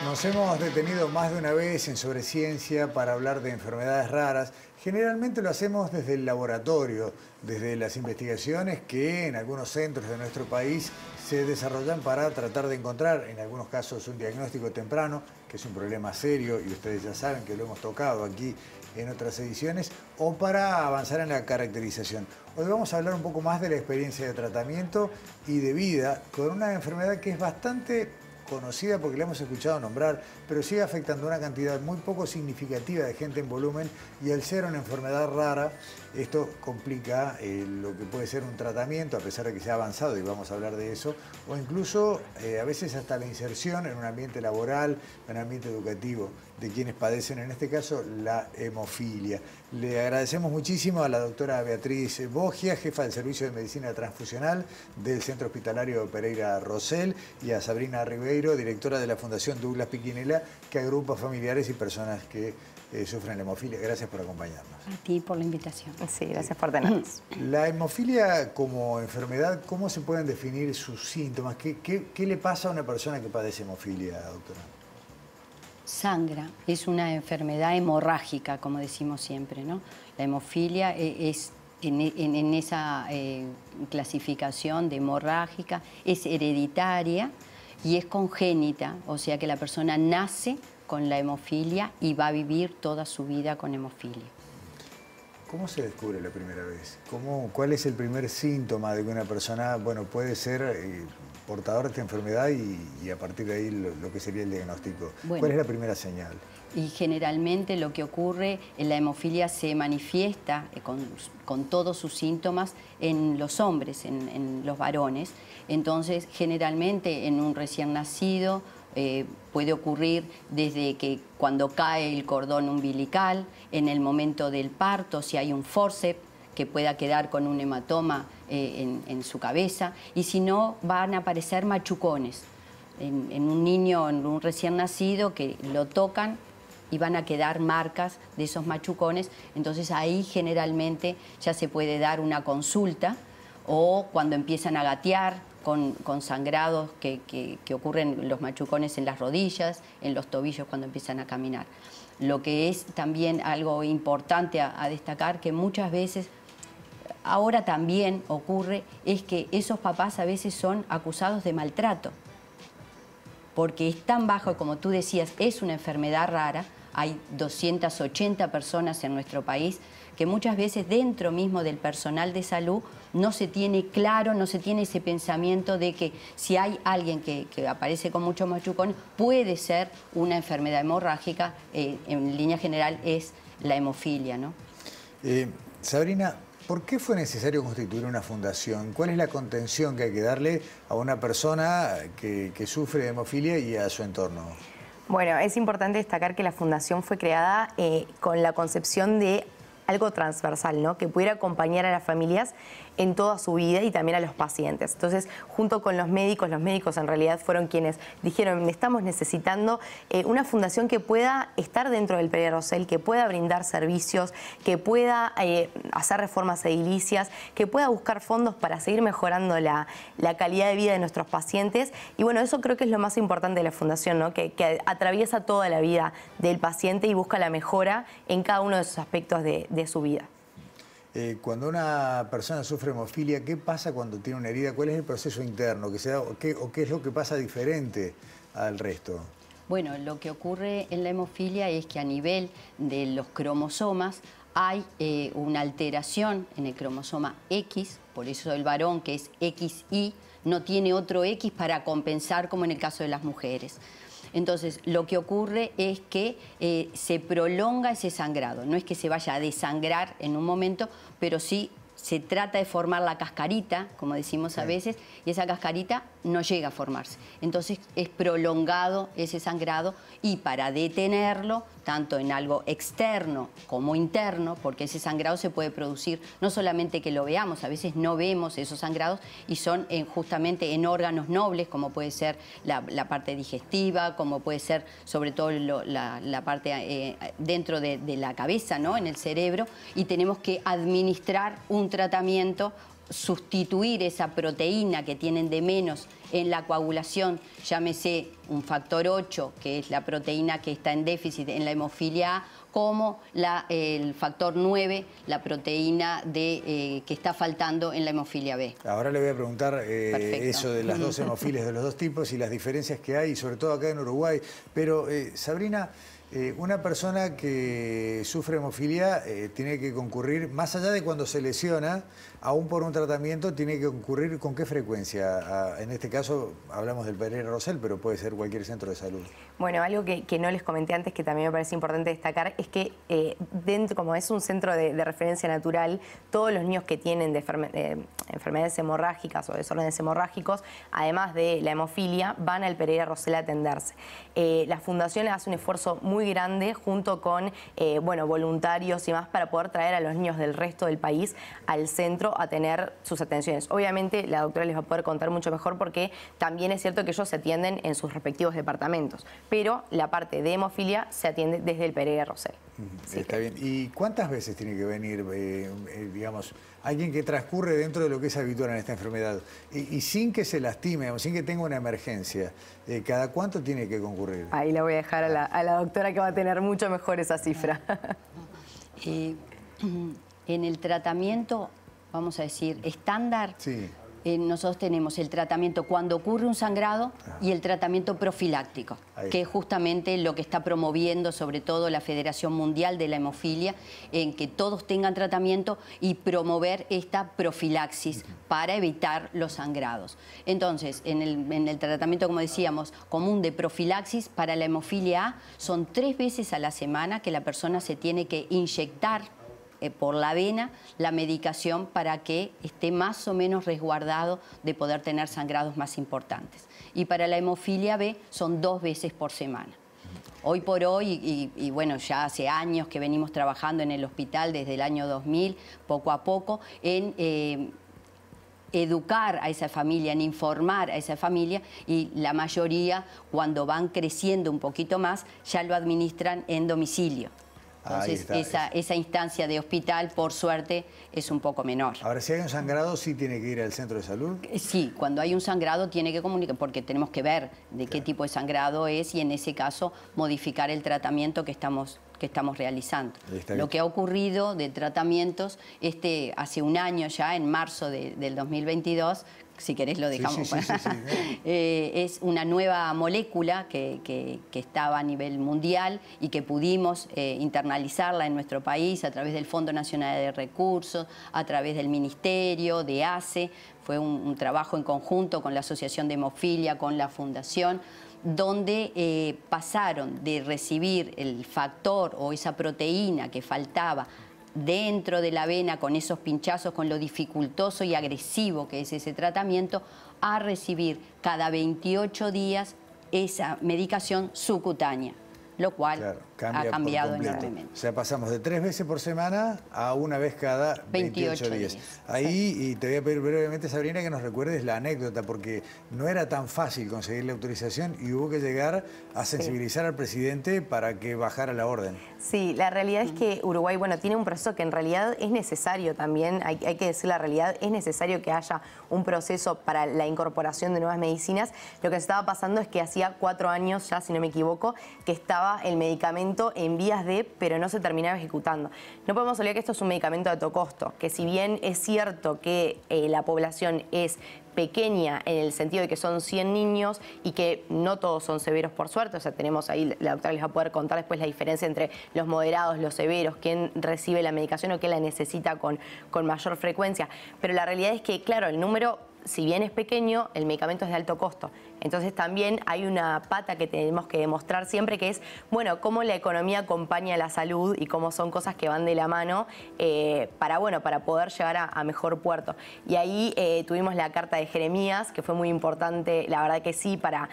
Nos hemos detenido más de una vez en Sobre Ciencia para hablar de enfermedades raras. Generalmente lo hacemos desde el laboratorio, desde las investigaciones que en algunos centros de nuestro país se desarrollan para tratar de encontrar, en algunos casos, un diagnóstico temprano, que es un problema serio y ustedes ya saben que lo hemos tocado aquí en otras ediciones, o para avanzar en la caracterización. Hoy vamos a hablar un poco más de la experiencia de tratamiento y de vida con una enfermedad que es bastante conocida porque la hemos escuchado nombrar, pero sigue afectando a una cantidad muy poco significativa de gente en volumen, y al ser una enfermedad rara, esto complica lo que puede ser un tratamiento, a pesar de que se ha avanzado, y vamos a hablar de eso, o incluso a veces hasta la inserción en un ambiente laboral, en un ambiente educativo, de quienes padecen, en este caso, la hemofilia. Le agradecemos muchísimo a la doctora Beatriz Bogia, jefa del Servicio de Medicina Transfusional del Centro Hospitalario Pereira Rosell, y a Sabrina Ribeiro, directora de la Fundación Douglas Piquinela, que agrupa familiares y personas que sufren la hemofilia. Gracias por acompañarnos. A ti por la invitación. Sí, gracias por tenernos. La hemofilia como enfermedad, ¿cómo se pueden definir sus síntomas? ¿Qué le pasa a una persona que padece hemofilia, doctora? Sangra, es una enfermedad hemorrágica, como decimos siempre, ¿no? La hemofilia es en esa clasificación de hemorrágica, es hereditaria y es congénita, o sea que la persona nace con la hemofilia y va a vivir toda su vida con hemofilia. ¿Cómo se descubre la primera vez? ¿Cuál es el primer síntoma de que una persona, puede ser portador de esta enfermedad y a partir de ahí lo que sería el diagnóstico? Bueno, ¿cuál es la primera señal? Y generalmente lo que ocurre en la hemofilia se manifiesta con todos sus síntomas en los hombres, en los varones. Entonces, generalmente en un recién nacido puede ocurrir desde que cuando cae el cordón umbilical, en el momento del parto, si hay un fórceps, que pueda quedar con un hematoma en su cabeza, y si no, van a aparecer machucones en un niño, en un recién nacido, que lo tocan y van a quedar marcas de esos machucones. Entonces ahí generalmente ya se puede dar una consulta, o cuando empiezan a gatear con sangrados que ocurren los machucones en las rodillas, en los tobillos cuando empiezan a caminar. Lo que es también algo importante a destacar, que muchas veces ahora también ocurre, es que esos papás a veces son acusados de maltrato, porque es tan bajo, como tú decías, es una enfermedad rara. Hay 280 personas en nuestro país que muchas veces dentro mismo del personal de salud no se tiene claro, no se tiene ese pensamiento de que si hay alguien que aparece con muchos machucones, puede ser una enfermedad hemorrágica. En línea general es la hemofilia, ¿no? Sabrina, ¿por qué fue necesario constituir una fundación? ¿Cuál es la contención que hay que darle a una persona que sufre de hemofilia y a su entorno? Bueno, es importante destacar que la fundación fue creada con la concepción de algo transversal, ¿no? Que pudiera acompañar a las familias en toda su vida y también a los pacientes. Entonces, junto con los médicos en realidad fueron quienes dijeron: estamos necesitando una fundación que pueda estar dentro del Pereira Rosell, que pueda brindar servicios, que pueda hacer reformas edilicias, que pueda buscar fondos para seguir mejorando la calidad de vida de nuestros pacientes. Y bueno, eso creo que es lo más importante de la fundación, ¿no? Que atraviesa toda la vida del paciente y busca la mejora en cada uno de esos aspectos de su vida. Cuando una persona sufre hemofilia, ¿qué pasa cuando tiene una herida? ¿Cuál es el proceso interno que se da, o qué es lo que pasa diferente al resto? Bueno, lo que ocurre en la hemofilia es que a nivel de los cromosomas hay una alteración en el cromosoma X, por eso el varón, que es XY, no tiene otro X para compensar, como en el caso de las mujeres. Entonces, lo que ocurre es que se prolonga ese sangrado. No es que se vaya a desangrar en un momento, pero sí se trata de formar la cascarita, como decimos a veces, y esa cascarita no llega a formarse. Entonces es prolongado ese sangrado, y para detenerlo, tanto en algo externo como interno, porque ese sangrado se puede producir no solamente que lo veamos, a veces no vemos esos sangrados y son justamente en órganos nobles, como puede ser la parte digestiva, como puede ser sobre todo la parte dentro de la cabeza, ¿no? En el cerebro, y tenemos que administrar un tratamiento sustituir esa proteína que tienen de menos en la coagulación, llámese un factor 8, que es la proteína que está en déficit en la hemofilia A, como el factor 9, la proteína que está faltando en la hemofilia B. Ahora le voy a preguntar eso de las dos hemofilias de los dos tipos y las diferencias que hay, sobre todo acá en Uruguay. Pero, Sabrina, una persona que sufre hemofilia tiene que concurrir, más allá de cuando se lesiona, aún por un tratamiento, tiene que concurrir ¿con qué frecuencia? En este caso hablamos del Pereira Rosell, pero puede ser cualquier centro de salud. Bueno, algo que no les comenté antes, que también me parece importante destacar, es que dentro, como es un centro de referencia natural, todos los niños que tienen enfermedades hemorrágicas o desórdenes hemorrágicos, además de la hemofilia, van al Pereira Rosell a atenderse. La Fundación hace un esfuerzo muy grande junto con voluntarios y más para poder traer a los niños del resto del país al centro a tener sus atenciones. Obviamente la doctora les va a poder contar mucho mejor porque también es cierto que ellos se atienden en sus respectivos departamentos, pero la parte de hemofilia se atiende desde el Pereira Rosell. Sí, está bien. ¿Y cuántas veces tiene que venir, digamos, alguien que transcurre dentro de lo que es habitual en esta enfermedad y sin que se lastime, o sin que tenga una emergencia? ¿Cada cuánto tiene que concurrir? Ahí la voy a dejar a la doctora, que va a tener mucho mejor esa cifra. En el tratamiento, vamos a decir, estándar, sí. Nosotros tenemos el tratamiento cuando ocurre un sangrado y el tratamiento profiláctico, que es justamente lo que está promoviendo sobre todo la Federación Mundial de la Hemofilia, en que todos tengan tratamiento y promover esta profilaxis para evitar los sangrados. Entonces, en el tratamiento, como decíamos, común de profilaxis para la hemofilia A, son 3 veces a la semana que la persona se tiene que inyectar por la vena la medicación para que esté más o menos resguardado de poder tener sangrados más importantes. Y para la hemofilia B son 2 veces por semana. Hoy por hoy, y bueno, ya hace años que venimos trabajando en el hospital desde el año 2000, poco a poco, en educar a esa familia, en informar a esa familia, y la mayoría, cuando van creciendo un poquito más, ya lo administran en domicilio. Entonces, esa instancia de hospital, por suerte, es un poco menor. Ahora, si hay un sangrado, ¿sí tiene que ir al centro de salud? Sí, cuando hay un sangrado tiene que comunicar, porque tenemos que ver de qué tipo de sangrado es y en ese caso modificar el tratamiento que estamos realizando. Lo que ha ocurrido de tratamientos, hace un año ya, en marzo del 2022, si querés lo dejamos, es una nueva molécula que estaba a nivel mundial y que pudimos internalizarla en nuestro país a través del Fondo Nacional de Recursos, a través del Ministerio, de ACE. Fue un trabajo en conjunto con la Asociación de Hemofilia, con la Fundación, donde pasaron de recibir el factor o esa proteína que faltaba dentro de la vena con esos pinchazos, con lo dificultoso y agresivo que es ese tratamiento, a recibir cada 28 días esa medicación subcutánea, lo cual ha cambiado enormemente. O sea, pasamos de 3 veces por semana a 1 vez cada 28 días. Ahí, y te voy a pedir brevemente, Sabrina, que nos recuerdes la anécdota, porque no era tan fácil conseguir la autorización y hubo que llegar a sensibilizar al presidente para que bajara la orden. Sí, la realidad es que Uruguay, tiene un proceso que en realidad es necesario también, hay que decir la realidad, es necesario que haya un proceso para la incorporación de nuevas medicinas. Lo que se estaba pasando es que hacía 4 años ya, si no me equivoco, que estaba el medicamento en vías de, pero no se terminaba ejecutando. No podemos olvidar que esto es un medicamento de alto costo, que si bien es cierto que la población es pequeña en el sentido de que son 100 niños y que no todos son severos, por suerte, o sea, tenemos ahí, la doctora les va a poder contar después la diferencia entre los moderados, los severos, quién recibe la medicación o quién la necesita con mayor frecuencia, pero la realidad es que, claro, el número, si bien es pequeño, el medicamento es de alto costo. Entonces también hay una pata que tenemos que demostrar siempre, que es, cómo la economía acompaña la salud y cómo son cosas que van de la mano para poder llegar a mejor puerto. Y ahí tuvimos la carta de Jeremías, que fue muy importante, la verdad que sí, para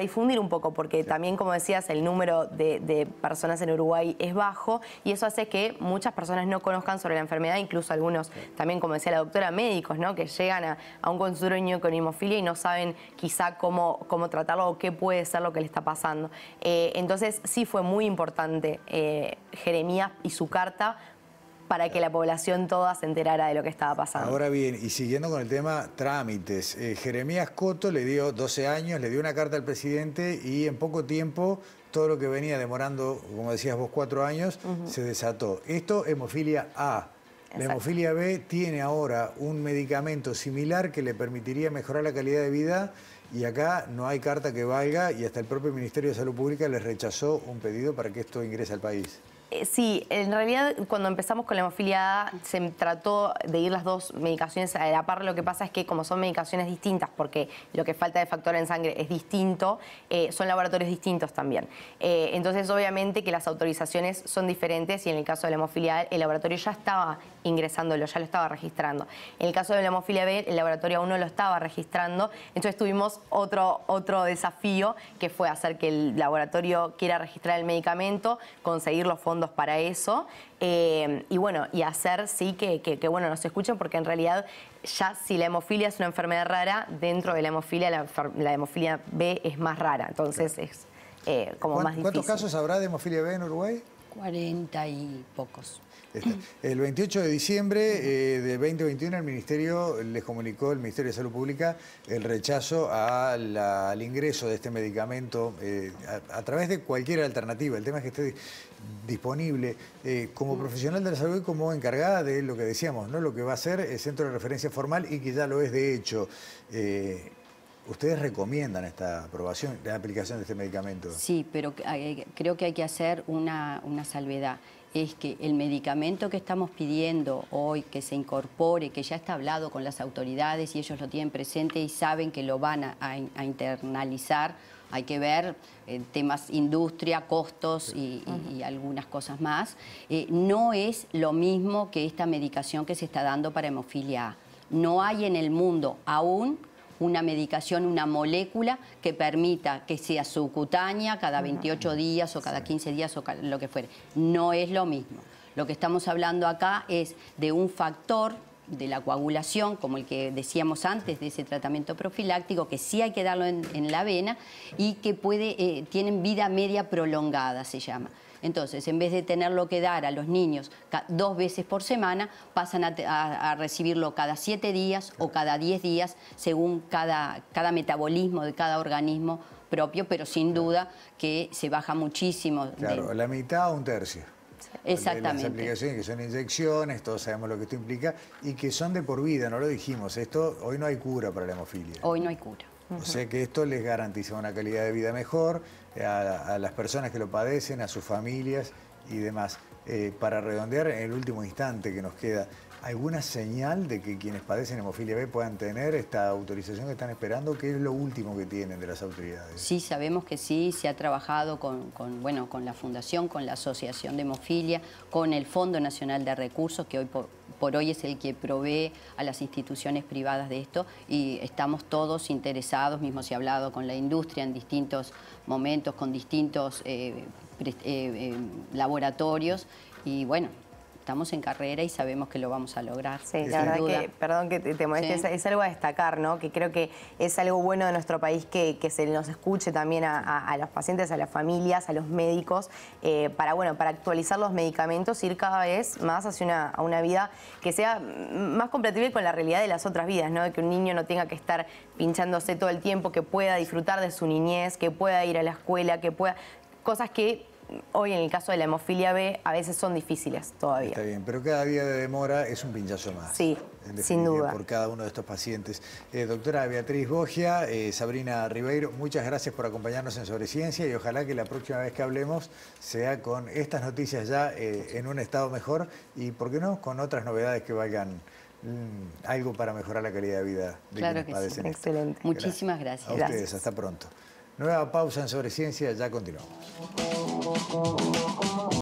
difundir un poco, porque también, como decías, el número de personas en Uruguay es bajo y eso hace que muchas personas no conozcan sobre la enfermedad, incluso algunos también, como decía la doctora, médicos, ¿no?, que llegan a un consultorio de niño con hemofilia y no saben quizá cómo tratarlo o qué puede ser lo que le está pasando. Entonces sí fue muy importante Jeremías y su carta para que la población toda se enterara de lo que estaba pasando. Ahora bien, y siguiendo con el tema trámites, Jeremías Coto le dio 12 años, le dio una carta al presidente y en poco tiempo todo lo que venía demorando, como decías vos, 4 años, se desató. Esto, hemofilia A. La hemofilia B tiene ahora un medicamento similar que le permitiría mejorar la calidad de vida y acá no hay carta que valga y hasta el propio Ministerio de Salud Pública les rechazó un pedido para que esto ingrese al país. Sí, en realidad cuando empezamos con la hemofilia A se trató de ir las dos medicaciones a la par. Lo que pasa es que como son medicaciones distintas, porque lo que falta de factor en sangre es distinto, son laboratorios distintos también. Entonces obviamente que las autorizaciones son diferentes y en el caso de la hemofilia A el laboratorio ya estaba ingresándolo, ya lo estaba registrando. En el caso de la hemofilia B el laboratorio aún no lo estaba registrando, entonces tuvimos otro desafío que fue hacer que el laboratorio quiera registrar el medicamento, conseguir los fondos para eso y bueno, y hacer sí que bueno, nos escuchen, porque en realidad ya si la hemofilia es una enfermedad rara, dentro de la hemofilia la hemofilia B es más rara, entonces claro, es como más difícil. ¿Cuántos casos habrá de hemofilia B en Uruguay? 40 y pocos. El 28 de diciembre de 2021 el Ministerio les comunicó, el Ministerio de Salud Pública, el rechazo al ingreso de este medicamento a través de cualquier alternativa. El tema es que esté disponible. Como profesional de la salud y como encargada de lo que decíamos, ¿no? Lo que va a ser el centro de referencia formal y que ya lo es de hecho. ¿Ustedes recomiendan esta aprobación, la aplicación de este medicamento? Sí, pero creo que hay que hacer una salvedad. Es que el medicamento que estamos pidiendo hoy, que se incorpore, que ya está hablado con las autoridades y ellos lo tienen presente y saben que lo van a internalizar, hay que ver temas industria, costos y algunas cosas más, no es lo mismo que esta medicación que se está dando para hemofilia A. No hay en el mundo aún una medicación, una molécula que permita que sea subcutánea cada 28 días o cada 15 días o lo que fuere. No es lo mismo. Lo que estamos hablando acá es de un factor de la coagulación, como el que decíamos antes de ese tratamiento profiláctico, que sí hay que darlo en la vena y que tienen vida media prolongada, se llama. Entonces, en vez de tenerlo que dar a los niños 2 veces por semana, pasan a recibirlo cada 7 días o cada 10 días, según cada metabolismo de cada organismo propio, pero sin duda que se baja muchísimo. Claro, la mitad o un tercio. Exactamente. Las aplicaciones que son inyecciones, todos sabemos lo que esto implica, y que son de por vida, no lo dijimos. Hoy no hay cura para la hemofilia. Hoy no hay cura. O sea que esto les garantiza una calidad de vida mejor a las personas que lo padecen, a sus familias y demás. Para redondear, en el último instante que nos queda, ¿alguna señal de que quienes padecen hemofilia B puedan tener esta autorización que están esperando? ¿Qué es lo último que tienen de las autoridades? Sí, sabemos que sí, se ha trabajado con la Fundación, con la Asociación de Hemofilia, con el Fondo Nacional de Recursos, que hoy por hoy es el que provee a las instituciones privadas de esto, y estamos todos interesados, mismo se ha hablado con la industria en distintos momentos, con distintos laboratorios, y bueno, estamos en carrera y sabemos que lo vamos a lograr. Sí, la verdad que, perdón que te moleste, sí, es algo a destacar, ¿no? Que creo que es algo bueno de nuestro país que se nos escuche también a los pacientes, a las familias, a los médicos, para actualizar los medicamentos, ir cada vez más hacia una vida que sea más compatible con la realidad de las otras vidas, ¿no? De que un niño no tenga que estar pinchándose todo el tiempo, que pueda disfrutar de su niñez, que pueda ir a la escuela, que pueda... Cosas que hoy en el caso de la hemofilia B a veces son difíciles todavía. Está bien, pero cada día de demora es un pinchazo más. Sí, sin duda. Por cada uno de estos pacientes. Doctora Beatriz Bogia, Sabrina Ribeiro, muchas gracias por acompañarnos en Sobre Ciencia y ojalá que la próxima vez que hablemos sea con estas noticias ya en un estado mejor y, ¿por qué no?, con otras novedades que valgan algo para mejorar la calidad de vida de quienes padecen. Sí. Excelente. Muchísimas gracias. A ustedes, hasta pronto. Nueva pausa en Sobre Ciencia, ya continuamos.